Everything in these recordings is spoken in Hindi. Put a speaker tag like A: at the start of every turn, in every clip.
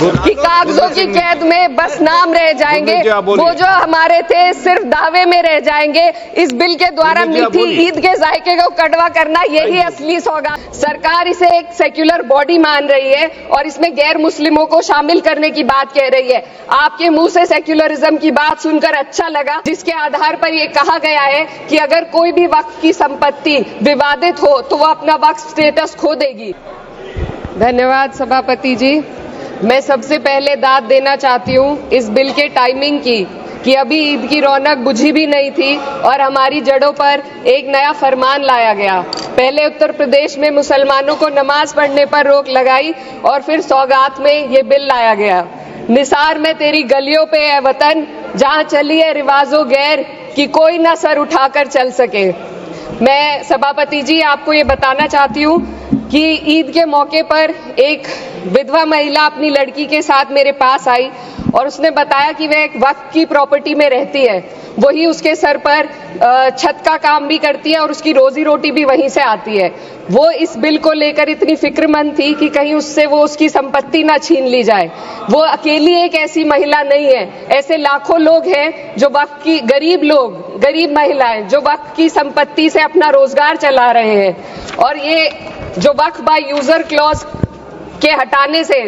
A: कि कागजों की कैद में बस नाम रह जाएंगे, वो जो हमारे थे सिर्फ दावे में रह जाएंगे। इस बिल के द्वारा मीठी ईद के जायके को कड़वा करना यही असली सौगात। सरकार इसे एक सेक्युलर बॉडी मान रही है और इसमें गैर मुस्लिमों को शामिल करने की बात कह रही है। आपके मुंह से सेक्युलरिज्म की बात सुनकर अच्छा लगा, जिसके आधार पर यह कहा गया है कि अगर कोई भी वक्फ की संपत्ति विवादित हो तो वो अपना वक्फ स्टेटस खो देगी। धन्यवाद सभापति जी। मैं सबसे पहले दाद देना चाहती हूँ इस बिल के टाइमिंग की कि अभी ईद की रौनक बुझी भी नहीं थी और हमारी जड़ों पर एक नया फरमान लाया गया। पहले उत्तर प्रदेश में मुसलमानों को नमाज पढ़ने पर रोक लगाई और फिर सौगात में ये बिल लाया गया। निसार में तेरी गलियों पे है वतन, जहाँ चली है रिवाजो गैर कि कोई ना सर उठाकर चल सके। मैं सभापति जी आपको ये बताना चाहती हूँ कि ईद के मौके पर एक विधवा महिला अपनी लड़की के साथ मेरे पास आई और उसने बताया कि वह एक वक्फ की प्रॉपर्टी में रहती है, वही उसके सर पर छत का काम भी करती है और उसकी रोजी रोटी भी वहीं से आती है। वो इस बिल को लेकर इतनी फिक्रमंद थी कि कहीं उससे वो उसकी संपत्ति ना छीन ली जाए। वो अकेली एक ऐसी महिला नहीं है, ऐसे लाखों लोग हैं जो वक्फ की गरीब महिलाएं जो वक्फ की संपत्ति से अपना रोजगार चला रहे हैं। और ये जो वक्फ बाय यूजर क्लॉज के हटाने से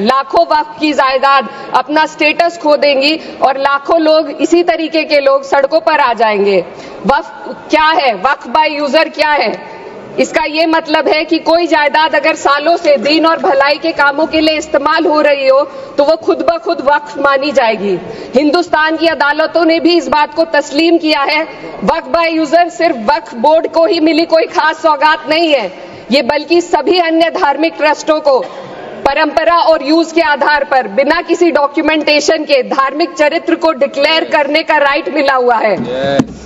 A: लाखों वक्फ की जायदाद अपना स्टेटस खो देंगी और लाखों लोग इसी तरीके के लोग सड़कों पर आ जाएंगे। वक्फ क्या है? वक्फ बाय यूजर क्या है? इसका ये मतलब है कि कोई जायदाद अगर सालों से दीन और भलाई के कामों के लिए इस्तेमाल हो रही हो तो वो खुद ब खुद वक्फ मानी जाएगी। हिंदुस्तान की अदालतों ने भी इस बात को तस्लीम किया है। वक्फ बाय यूजर सिर्फ वक्फ बोर्ड को ही मिली कोई खास सौगात नहीं है, ये बल्कि सभी अन्य धार्मिक ट्रस्टों को परंपरा और यूज के आधार पर बिना किसी डॉक्यूमेंटेशन के धार्मिक चरित्र को डिक्लेयर करने का राइट मिला हुआ है।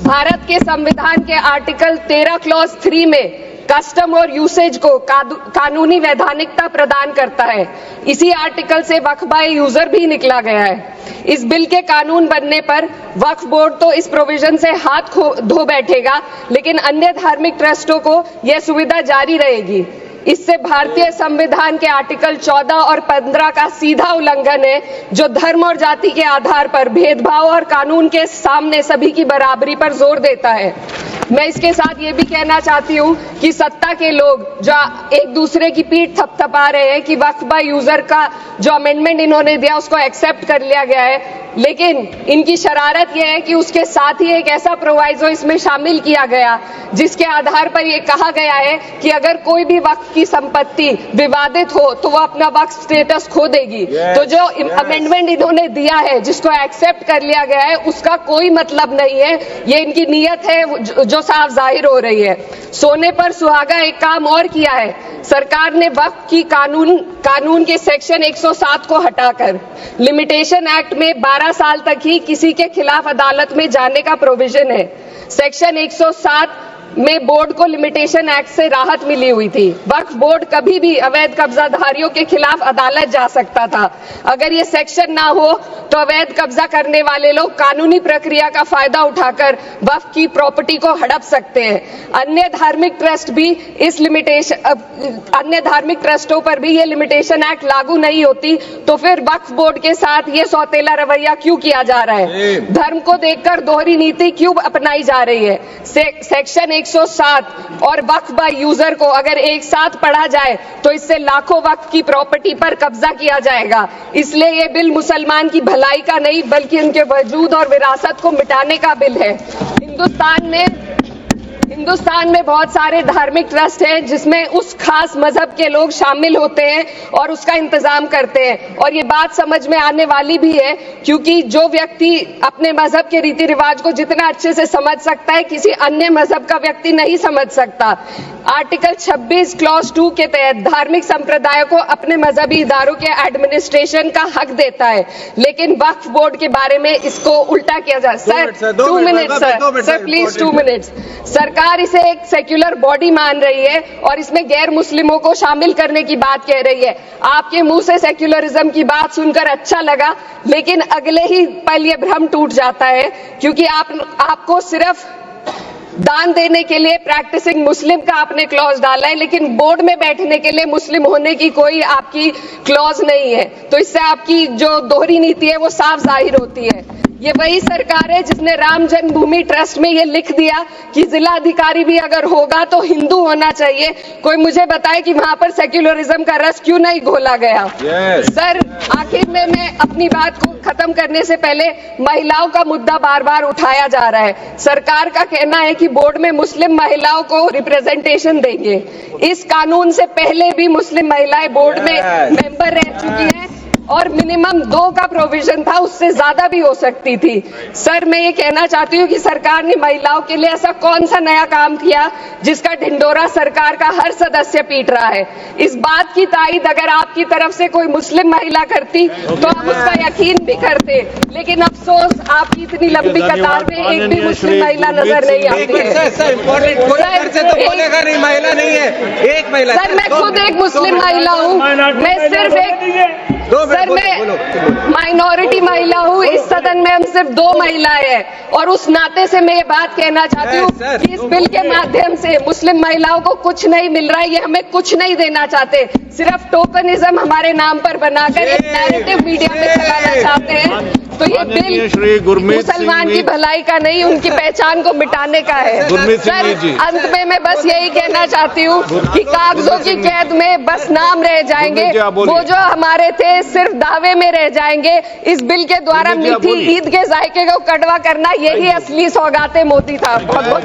A: भारत के संविधान के आर्टिकल 13 क्लॉज 3 में कस्टम और यूसेज को कानूनी वैधानिकता प्रदान करता है। इसी आर्टिकल से वक्फ बाय यूजर भी निकला गया है। इस बिल के कानून बनने पर वक्फ बोर्ड तो इस प्रोविजन से हाथ धो बैठेगा, लेकिन अन्य धार्मिक ट्रस्टों को यह सुविधा जारी रहेगी। इससे भारतीय संविधान के आर्टिकल 14 और 15 का सीधा उल्लंघन है, जो धर्म और जाति के आधार पर भेदभाव और कानून के सामने सभी की बराबरी पर जोर देता है। मैं इसके साथ ये भी कहना चाहती हूँ कि सत्ता के लोग जो एक दूसरे की पीठ थपथपा रहे हैं कि वक्फ बाय यूजर का जो अमेंडमेंट इन्होंने दिया उसको एक्सेप्ट कर लिया गया है, लेकिन इनकी शरारत यह है कि उसके साथ ही एक ऐसा प्रोवाइजो इसमें शामिल किया गया जिसके आधार पर यह कहा गया है कि अगर कोई भी वक्फ की संपत्ति विवादित हो तो वो अपना वक्फ स्टेटस खो देगी। तो जो अमेंडमेंट इन्होंने दिया है जिसको एक्सेप्ट कर लिया गया है उसका कोई मतलब नहीं है, ये इनकी नीयत है जो साफ जाहिर हो रही है। सोने पर सुहागा एक काम और किया है, सरकार ने वक्फ की कानून के सेक्शन 107 को हटाकर लिमिटेशन एक्ट में 12 साल तक ही किसी के खिलाफ अदालत में जाने का प्रोविजन है। सेक्शन 107 में बोर्ड को लिमिटेशन एक्ट से राहत मिली हुई थी। वक्फ बोर्ड कभी भी अवैध कब्जाधारियों के खिलाफ अदालत जा सकता था। अगर ये सेक्शन ना हो तो अवैध कब्जा करने वाले लोग कानूनी प्रक्रिया का फायदा उठाकर वक्फ की प्रॉपर्टी को हड़प सकते हैं। अन्य धार्मिक ट्रस्टों पर भी ये लिमिटेशन एक्ट लागू नहीं होती, तो फिर वक्फ बोर्ड के साथ ये सौतेला रवैया क्यों किया जा रहा है? धर्म को देखकर दोहरी नीति क्यों अपनाई जा रही है? सेक्शन 107 और वक्फ बाय यूजर को अगर एक साथ पढ़ा जाए तो इससे लाखों वक्फ की प्रॉपर्टी पर कब्जा किया जाएगा। इसलिए ये बिल मुसलमान की भलाई का नहीं बल्कि उनके वजूद और विरासत को मिटाने का बिल है। हिंदुस्तान में बहुत सारे धार्मिक ट्रस्ट हैं जिसमें उस खास मजहब के लोग शामिल होते हैं और उसका इंतजाम करते हैं, और ये बात समझ में आने वाली भी है क्योंकि जो व्यक्ति अपने मजहब के रीति रिवाज को जितना अच्छे से समझ सकता है किसी अन्य मजहब का व्यक्ति नहीं समझ सकता। आर्टिकल 26 क्लॉज 2 के तहत धार्मिक संप्रदायों को अपने मजहबी इदारों के एडमिनिस्ट्रेशन का हक देता है, लेकिन वक्फ बोर्ड के बारे में इसको उल्टा किया जा रहा है। Sir 2 minute sir please 2 minutes. सरकार इसे एक सेक्युलर बॉडी मान रही है और इसमें गैर मुस्लिमों को शामिल करने की बात कह रही है। आपके मुंह से सेक्युलरिज्म की बात सुनकर अच्छा लगा, लेकिन अगले ही पल ये भ्रम टूट जाता है क्योंकि आपको सिर्फ दान देने के लिए प्रैक्टिसिंग मुस्लिम का आपने क्लॉज डाला है, लेकिन बोर्ड में बैठने के लिए मुस्लिम होने की कोई आपकी क्लॉज नहीं है। तो इससे आपकी जो दोहरी नीति है वो साफ जाहिर होती है। ये वही सरकार है जिसने राम जन्मभूमि ट्रस्ट में ये लिख दिया कि जिला अधिकारी भी अगर होगा तो हिंदू होना चाहिए। कोई मुझे बताए कि वहां पर सेक्युलरिज्म का रस क्यों नहीं घोला गया? सर, आखिर में मैं अपनी बात को खत्म करने से पहले महिलाओं का मुद्दा बार बार उठाया जा रहा है। सरकार का कहना है कि बोर्ड में मुस्लिम महिलाओं को रिप्रेजेंटेशन देंगे। इस कानून से पहले भी मुस्लिम महिलाएं बोर्ड में मेंबर रह चुकी हैं और मिनिमम 2 का प्रोविजन था, उससे ज्यादा भी हो सकती थी। सर, मैं ये कहना चाहती हूँ कि सरकार ने महिलाओं के लिए ऐसा कौन सा नया काम किया जिसका ढिंडोरा सरकार का हर सदस्य पीट रहा है? इस बात की तायीद अगर आपकी तरफ से कोई मुस्लिम महिला करती तो हम उसका यकीन भी करते, लेकिन अफसोस आपकी इतनी लंबी कतार में एक भी मुस्लिम महिला नजर नहीं आती है। सर, मैं खुद एक मुस्लिम महिला हूँ, मैं सिर्फ एक सर मैं माइनॉरिटी महिला हूँ। इस सदन में हम सिर्फ 2 महिलाएं हैं और उस नाते से मैं ये बात कहना चाहती हूँ कि इस बिल के माध्यम से मुस्लिम महिलाओं को कुछ नहीं मिल रहा है। ये हमें कुछ नहीं देना चाहते, सिर्फ टोकनिज्म हमारे नाम पर बनाकर एक नैरेटिव मीडिया में चलाना चाहते हैं। तो ये बिल मुसलमान की भलाई का नहीं, उनकी पहचान को मिटाने का है। सर, अंत में मैं बस यही कहना चाहती हूँ कि कागजों की कैद में बस नाम रह जाएंगे, वो जो हमारे थे सिर्फ दावे में रह जाएंगे। इस बिल के द्वारा मीठी ईद के जायके को कड़वा करना, यही असली सौगाते मोदी था। बहुत बहुत